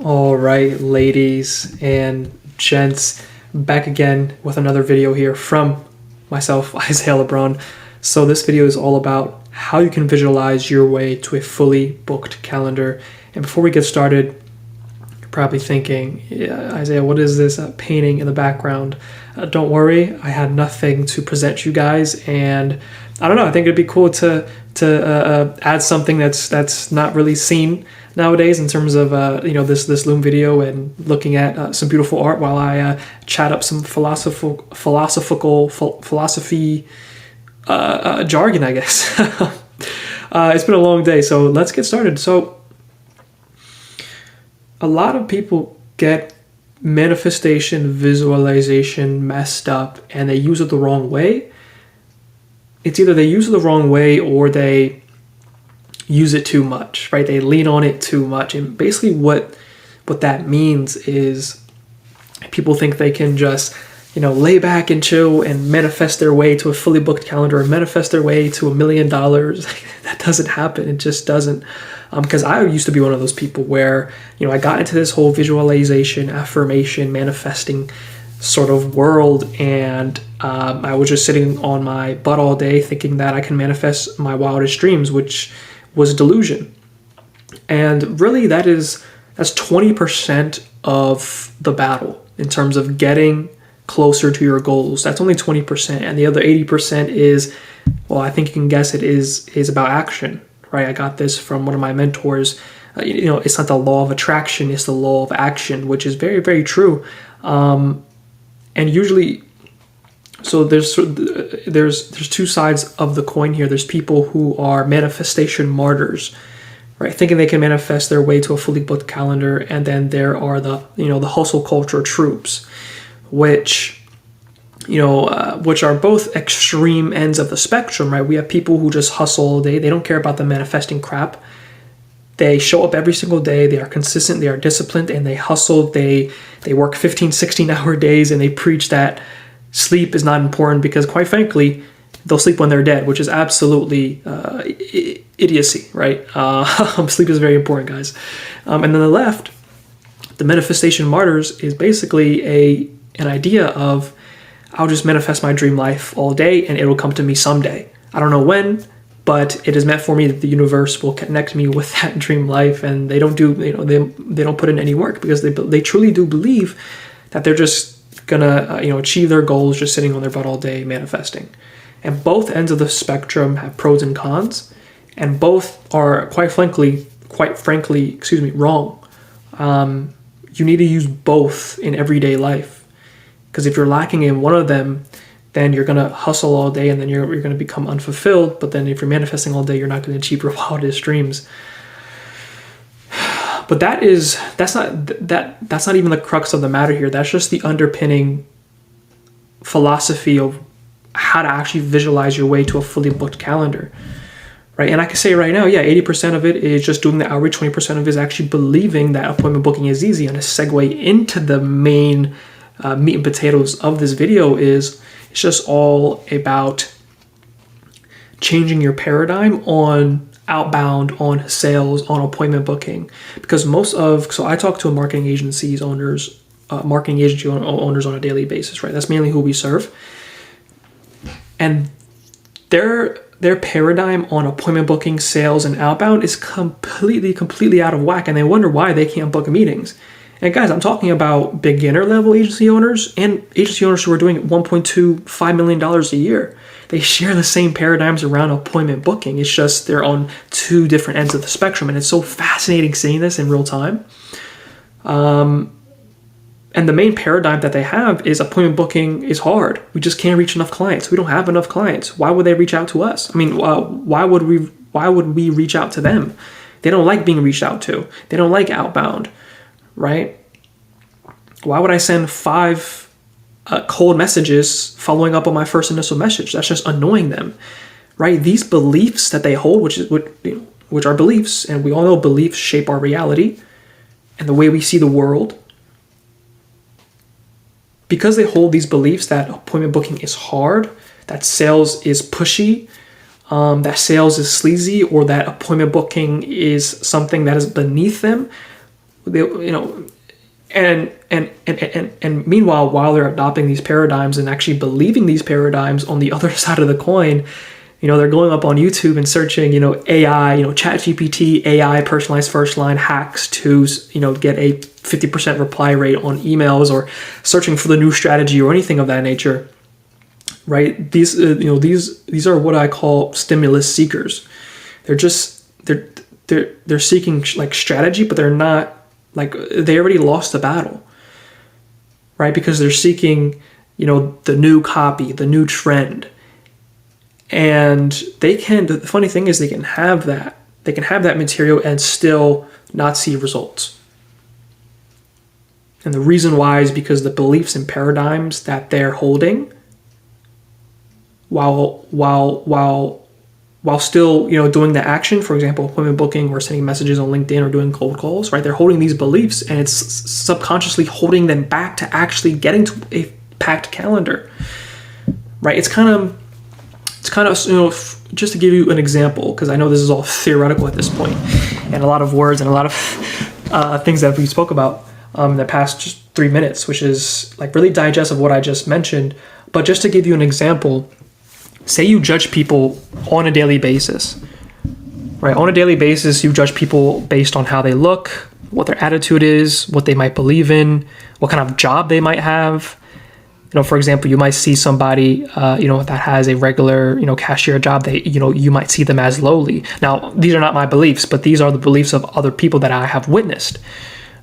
All right, ladies and gents, back again with another video here from myself, Isaiah LeBron. So this video is all about how you can visualize your way to a fully booked calendar. And before we get started, you're probably thinking, yeah, Isaiah, what is this painting in the background? Don't worry, I had nothing to present you guys, and I don't know, I think it'd be cool to add something that's not really seen nowadays in terms of this Loom video and looking at some beautiful art while I chat up some philosophy jargon, I guess. It's been a long day, so let's get started. So a lot of people get manifestation, visualization messed up, and they use it the wrong way. It's either they use it the wrong way or they use it too much, right? They lean on it too much. And basically what that means is people think they can just, lay back and chill and manifest their way to a fully booked calendar or manifest their way to $1 million. That doesn't happen. It just doesn't. Because I used to be one of those people where, I got into this whole visualization, affirmation, manifesting sort of world, and I was just sitting on my butt all day thinking that I can manifest my wildest dreams, which was delusion. And really that's 20% of the battle in terms of getting closer to your goals. That's only 20%, and the other 80% is, well, I think you can guess it is about action, right? I got this from one of my mentors. It's not the law of attraction, it's the law of action, which is very, very true. And usually, so there's two sides of the coin here. There's people who are manifestation martyrs, right? Thinking they can manifest their way to a fully booked calendar, and then there are the hustle culture troops, which are both extreme ends of the spectrum, right? We have people who just hustle all day. They don't care about the manifesting crap. They show up every single day. They are consistent. They are disciplined, and they hustle. They work 15, 16-hour days, and they preach that sleep is not important because, quite frankly, they'll sleep when they're dead, which is absolutely idiocy, right? Sleep is very important, guys. And then the left, the manifestation martyrs, is basically an idea of, I'll just manifest my dream life all day and it'll come to me someday. I don't know when, but it is meant for me that the universe will connect me with that dream life. And they don't do, they don't put in any work because they truly do believe that they're just gonna, achieve their goals just sitting on their butt all day manifesting. And both ends of the spectrum have pros and cons, and both are quite frankly, wrong. You need to use both in everyday life. Because if you're lacking in one of them, then you're going to hustle all day and then you're going to become unfulfilled. But then if you're manifesting all day, you're not going to achieve your wildest dreams. But that's not even the crux of the matter here. That's just the underpinning philosophy of how to actually visualize your way to a fully booked calendar, right? And I can say right now, 80% of it is just doing the outreach. 20% of it is actually believing that appointment booking is easy. And a segue into the main meat and potatoes of this video is it's just all about changing your paradigm on outbound, on sales, on appointment booking. Because so I talk to marketing agency owners on a daily basis, right? That's mainly who we serve. And their paradigm on appointment booking, sales, and outbound is completely out of whack, and they wonder why they can't book meetings. And guys, I'm talking about beginner level agency owners and agency owners who are doing $1.25 million a year. They share the same paradigms around appointment booking. It's just they're on two different ends of the spectrum. And it's so fascinating seeing this in real time. And the main paradigm that they have is appointment booking is hard. We just can't reach enough clients. We don't have enough clients. Why would they reach out to us? I mean, why would we reach out to them? They don't like being reached out to. They don't like outbound. Right? Why would I send 5 cold messages following up on my first initial message? That's just annoying them, right? These beliefs that they hold, which are beliefs, and we all know beliefs shape our reality and the way we see the world. Because they hold these beliefs that appointment booking is hard, that sales is pushy, that sales is sleazy, or that appointment booking is something that is beneath them, and meanwhile, while they're adopting these paradigms and actually believing these paradigms, on the other side of the coin, they're going up on YouTube and searching, AI, ChatGPT, AI personalized first line hacks to, get a 50% reply rate on emails, or searching for the new strategy or anything of that nature, right? These are what I call stimulus seekers. They're seeking like strategy, but they're not, like, they already lost the battle, right? Because they're seeking, the new copy, the new trend. And the funny thing is they can have that material and still not see results. And the reason why is because the beliefs and paradigms that they're holding, while still, doing the action, for example, appointment booking or sending messages on LinkedIn or doing cold calls, right? They're holding these beliefs, and it's subconsciously holding them back to actually getting to a packed calendar, right? It's kind of, just to give you an example, because I know this is all theoretical at this point, and a lot of words and a lot of things that we spoke about in the past just 3 minutes, which is like really digest of what I just mentioned. But just to give you an example, say you judge people on a daily basis, right? On a daily basis, you judge people based on how they look, what their attitude is, what they might believe in, what kind of job they might have. For example, you might see somebody, that has a regular, cashier job. You might see them as lowly. Now, these are not my beliefs, but these are the beliefs of other people that I have witnessed,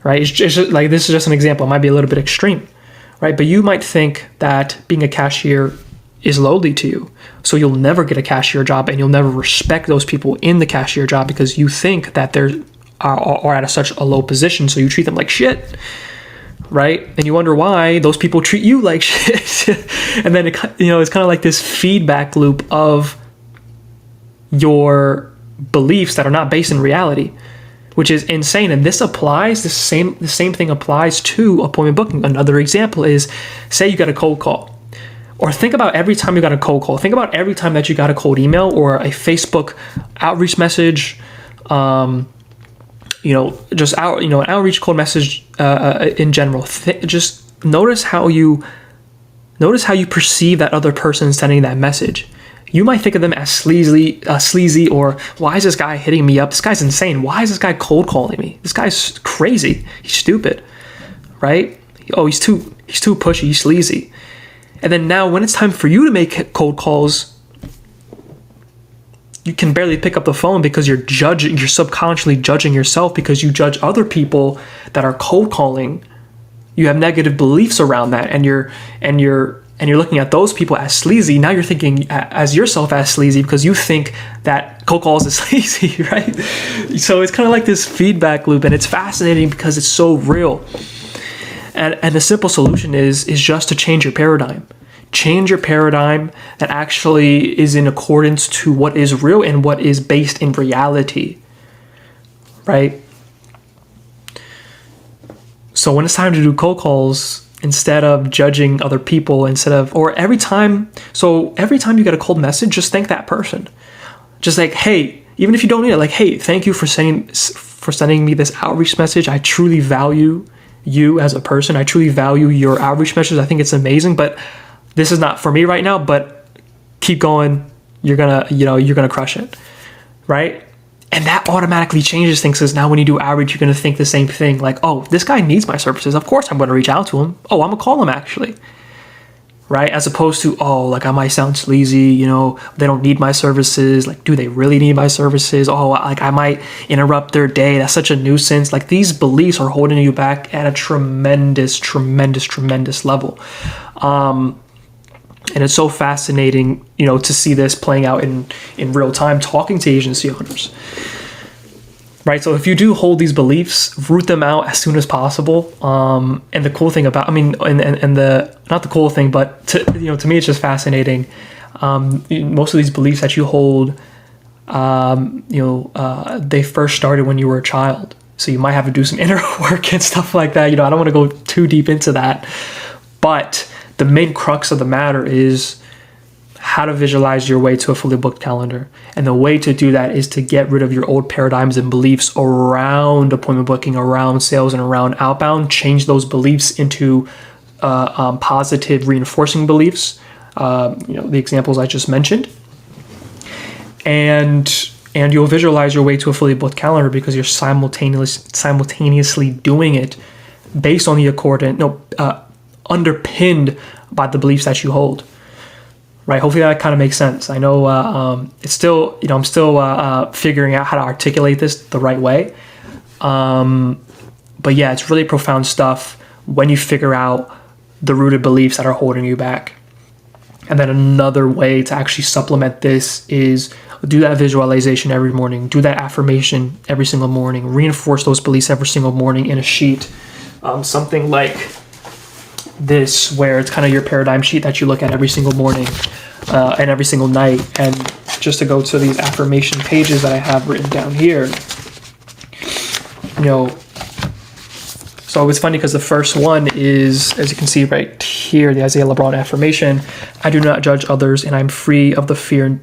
right? It's just like, this is just an example. It might be a little bit extreme, right? But you might think that being a cashier is lowly to you. So you'll never get a cashier job, and you'll never respect those people in the cashier job because you think that they're are at such a low position. So you treat them like shit. Right? And you wonder why those people treat you like shit. And then it's kind of like this feedback loop of your beliefs that are not based in reality, which is insane. And this applies, the same thing applies to appointment booking. Another example is, say you got a cold call, or think about every time you got a cold call. Think about every time that you got a cold email or a Facebook outreach message, an outreach cold message in general. Just notice how you perceive that other person sending that message. You might think of them as sleazy, or why is this guy hitting me up? This guy's insane. Why is this guy cold calling me? This guy's crazy. He's stupid, right? Oh, he's too pushy. He's sleazy. And then now, when it's time for you to make cold calls, you can barely pick up the phone because you're subconsciously judging yourself because you judge other people that are cold calling. You have negative beliefs around that, and you're looking at those people as sleazy. Now you're thinking as yourself as sleazy because you think that cold calls is sleazy, right? So it's kind of like this feedback loop, and it's fascinating because it's so real. And the simple solution is just to change your paradigm. Change your paradigm that actually is in accordance to what is real and what is based in reality, right? So when it's time to do cold calls, instead of judging other people, every time you get a cold message, just thank that person. Just like, hey, even if you don't need it, like, hey, thank you for sending me this outreach message. I truly value you as a person. I truly value your outreach message. I think it's amazing, but this is not for me right now, but keep going. You're gonna crush it, right? And that automatically changes things, because now when you do outreach, you're gonna think the same thing. Like, oh, this guy needs my services. Of course I'm gonna reach out to him. Oh, I'm gonna call him actually, right? As opposed to, oh, like I might sound sleazy, they don't need my services. Like, do they really need my services? Oh, like I might interrupt their day. That's such a nuisance. Like, these beliefs are holding you back at a tremendous, tremendous, tremendous level. And it's so fascinating, to see this playing out in real time, talking to agency owners, right? So if you do hold these beliefs, root them out as soon as possible. And the cool thing about, not the cool thing, but to me, it's just fascinating. Most of these beliefs that you hold, they first started when you were a child. So you might have to do some inner work and stuff like that. I don't want to go too deep into that, but the main crux of the matter is how to visualize your way to a fully booked calendar. And the way to do that is to get rid of your old paradigms and beliefs around appointment booking, around sales, and around outbound. Change those beliefs into positive reinforcing beliefs. The examples I just mentioned. And you'll visualize your way to a fully booked calendar because you're simultaneously doing it based on the underpinned by the beliefs that you hold. Right? Hopefully that kind of makes sense. I know it's still, I'm still figuring out how to articulate this the right way. But yeah, it's really profound stuff when you figure out the rooted beliefs that are holding you back. And then another way to actually supplement this is do that visualization every morning. Do that affirmation every single morning. Reinforce those beliefs every single morning in a sheet. Something like this, where it's kind of your paradigm sheet that you look at every single morning and every single night. And just to go to these affirmation pages that I have written down here, so it's funny because the first one is, as you can see right here, the Isaiah LeBron affirmation: I do not judge others, and I'm free of the fear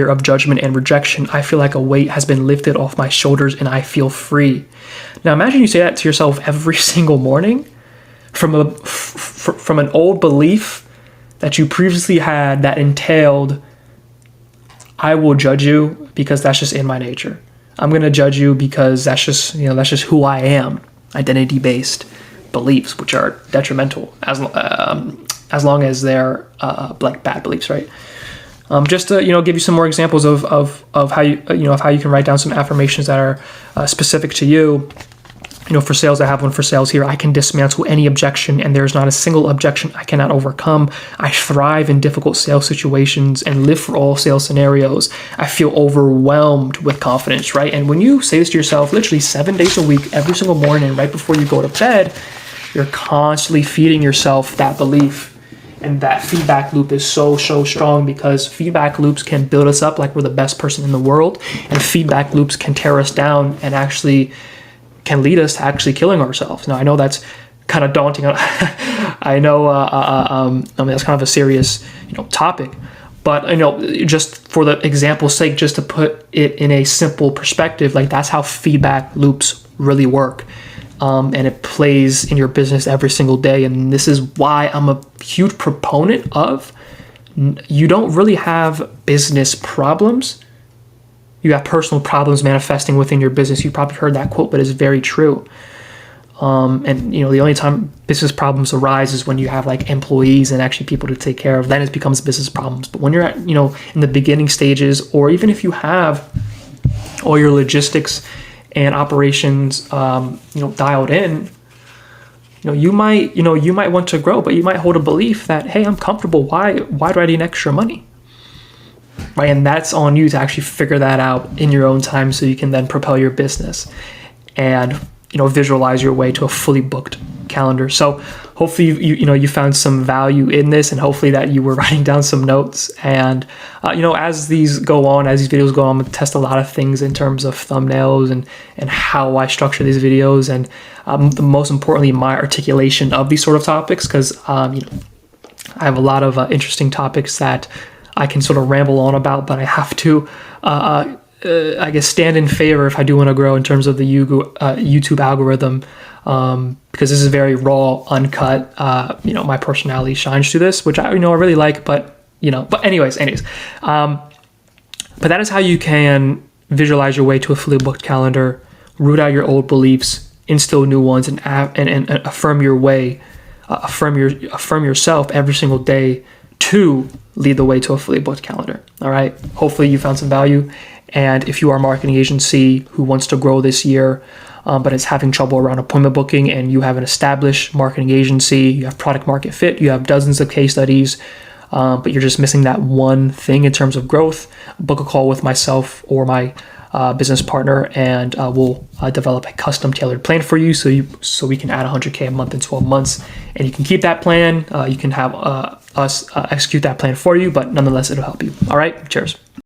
of judgment and rejection. I feel like a weight has been lifted off my shoulders and I feel free. Now imagine you say that to yourself every single morning from an old belief that you previously had that entailed, I will judge you because that's just in my nature. I'm going to judge you because that's just who I am. Identity-based beliefs, which are detrimental as long as they're like bad beliefs, right? Just to give you some more examples of how you can write down some affirmations that are specific to you. For sales, I have one for sales here. I can dismantle any objection, and there's not a single objection I cannot overcome. I thrive in difficult sales situations and live for all sales scenarios. I feel overwhelmed with confidence, right? And when you say this to yourself, literally 7 days a week, every single morning, right before you go to bed, you're constantly feeding yourself that belief. And that feedback loop is so strong, because feedback loops can build us up like we're the best person in the world, and feedback loops can tear us down and actually can lead us to actually killing ourselves. Now, I know that's kind of daunting. I know, that's kind of a serious, topic. But just for the example's sake, just to put it in a simple perspective, like that's how feedback loops really work. And it plays in your business every single day. And this is why I'm a huge proponent of, you don't really have business problems. You have personal problems manifesting within your business. You probably heard that quote, but it's very true. And the only time business problems arise is when you have like employees and actually people to take care of. Then it becomes business problems. But when you're at, in the beginning stages, or even if you have all your logistics and operations, dialed in, you might want to grow, but you might hold a belief that, hey, I'm comfortable. Why do I need extra money? Right, and that's on you to actually figure that out in your own time, so you can then propel your business and visualize your way to a fully booked calendar. So hopefully you found some value in this, and hopefully that you were writing down some notes. And as these videos go on, I'm gonna test a lot of things in terms of thumbnails and how I structure these videos, and the most importantly, my articulation of these sort of topics, because I have a lot of interesting topics that I can sort of ramble on about, but I have to, I guess, stand in favor if I do want to grow in terms of the YouTube algorithm, because this is very raw, uncut. My personality shines through this, which I really like. But anyways. But that is how you can visualize your way to a fully booked calendar, root out your old beliefs, instill new ones, and affirm your way, affirm yourself every single day to lead the way to a fully booked calendar. All right. Hopefully you found some value. And if you are a marketing agency who wants to grow this year, but is having trouble around appointment booking, and you have an established marketing agency, you have product market fit, you have dozens of case studies, but you're just missing that one thing in terms of growth, book a call with myself or my business partner, and we'll develop a custom tailored plan for you, so we can add 100K a month in 12 months, and you can keep that plan. You can have us execute that plan for you, but nonetheless, it'll help you. All right, cheers.